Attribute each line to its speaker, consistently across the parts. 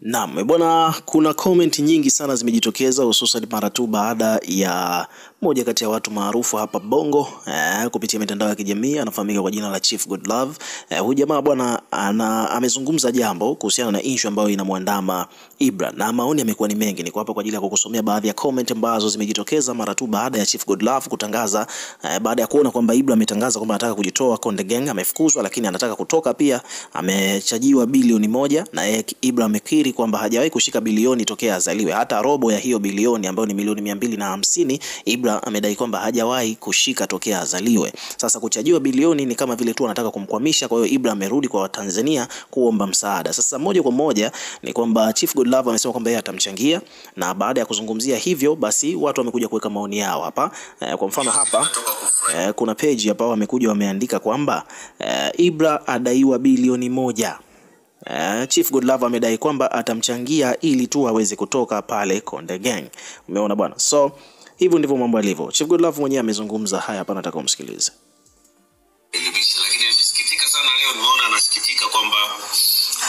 Speaker 1: Naam, bwana, kuna comment nyingi sana zimejitokeza hususan mara tu baada ya moja kati ya watu maarufu hapa Bongo kupitia mitandao ya kijamii anafahamika kwa jina la Chief Godlove. Huyu jamaa bwana amezungumza jambo kuhusiana na issue ambayo inamwandama Ibra, na maoni yamekuwa ni mengi. Niko hapa kwa ajili ya kukusomea baadhi ya comment ambazo zimejitokeza mara tu baada ya Chief Godlove kutangaza baada ya kuona kwamba Ibra ametangaza kwamba anataka kujitoa Konde Gang, amefukuzwa lakini anataka kutoka pia, amechajiwa bilioni 1 na Ibra amekiri kwamba hajawahi kushika bilioni tokea azaliwe, hata robo ya hiyo bilioni ambayo ni milioni 250 Ibra amedai kwamba hajawahi kushika tokea azaliwe. Sasa kuchajiwa bilioni ni kama vile tu anataka kumkwamisha, kwa hiyo Ibra amerudi kwa Watanzania kuomba msaada. Sasa moja kwa moja ni kwamba Chief Godlove amesema kwamba yeye atamchangia, na baada ya kuzungumzia hivyo basi watu wamekuja kuweka maoni yao hapa. Kwa mfano hapa kuna page hapa wamekuja wameandika kwamba Ibra adaiwa bilioni 1. Chief Godlove amedai kwamba atamchangia ili tu aweze kutoka pale Konde Gang. Umeona bwana? So hivyo ndivyo mambo yalivyo. Chief Godlove mwenyewe amezungumza haya hapa, nataka umsikilize.
Speaker 2: Lakini nisikitika sana leo, nimeona anasikitika kwamba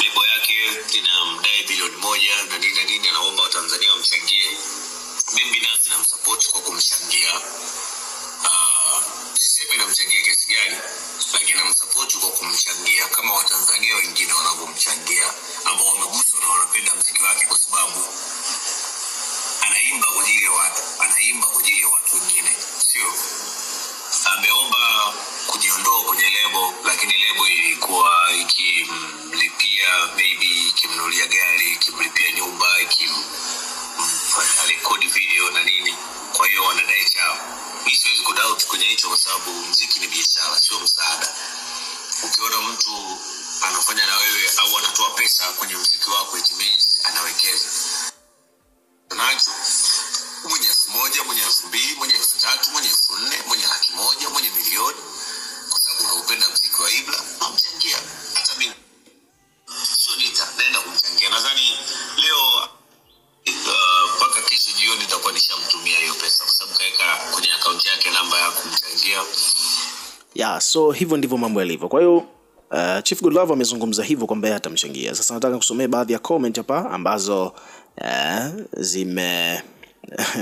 Speaker 2: lebo yake inamdai bilioni 1 na nini, anaomba Watanzania wamchangie. Mimi binafsi namsupport kwa kumchangia. Sisemi namchangia kiasi gani, lakini namsupport kwa kumchangia kama Watanzania wengine wanavyomchangia ambao wameguswa na wanapenda muziki wake, kwa sababu anaimba kwa ajili ya watu, anaimba kwa ajili ya watu wengine. Sio ameomba kujiondoa kwenye lebo, lakini lebo ilikuwa ikimlipia maybe ikimnunulia gari, ikimlipia nyumba, ikimfanya record video na nini. Kwa hiyo wanadai chao. Mimi siwezi kudoubt kwenye hicho, kwa sababu muziki ni biashara, sio msaada. Ukiona mtu anafanya na wewe au anatoa pesa kwenye muziki wako, it means anawekeza. Nacho mwenye 1,000, mwenye 2,000, mwenye 3,000, mwenye 4,000, mwenye 100,000, mwenye milioni, kwa sababu unaupenda muziki wa Ibra, namchangia. Hata mimi sio nitaenda kumchangia. Nadhani leo mpaka kesho jioni nitakuwa nishamtumia hiyo pesa, kwa sababu kaweka kwenye account yake namba ya kumchangia.
Speaker 1: So hivyo ndivyo mambo yalivyo. Kwa hiyo Chief Godlove amezungumza hivyo kwamba atamchangia. Sasa nataka kusomea baadhi ya comment hapa ambazo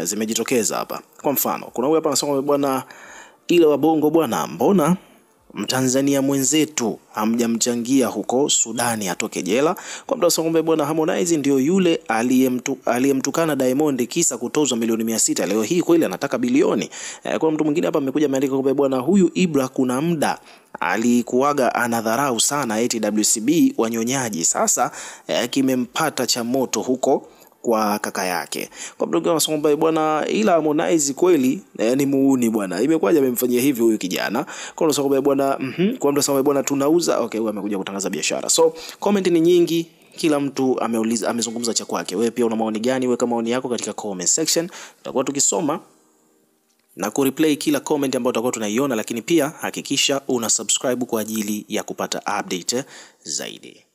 Speaker 1: zimejitokeza hapa. Kwa mfano, kuna huyu hapa anasema bwana, ile wa Bongo bwana, mbona Mtanzania mwenzetu hamjamchangia huko Sudani atoke jela? Kwa mtu anasema bwana, Harmonize ndio yule aliyemtukana Diamond kisa kutozwa milioni 600, leo hii kweli anataka bilioni. Kwa mtu mwingine hapa amekuja ameandika kwamba bwana, huyu Ibra kuna muda alikuwaga anadharau sana eti WCB wanyonyaji, sasa kimempata cha moto huko kwa kaka yake. Kwa mtu anasema bwana, ila Harmonize kweli ni muuni bwana, imekwaje amemfanyia hivi huyu kijana? Kwa mtu anasema bwana kwa mtu anasema bwana, tunauza. Okay, huyu amekuja kutangaza biashara. So comment ni nyingi, kila mtu amezungumza cha kwake. Wewe pia una maoni gani? Weka maoni yako katika comment section, tutakuwa tukisoma na kureplay kila comment ambayo tutakuwa tunaiona, lakini pia hakikisha una subscribe kwa ajili ya kupata update zaidi.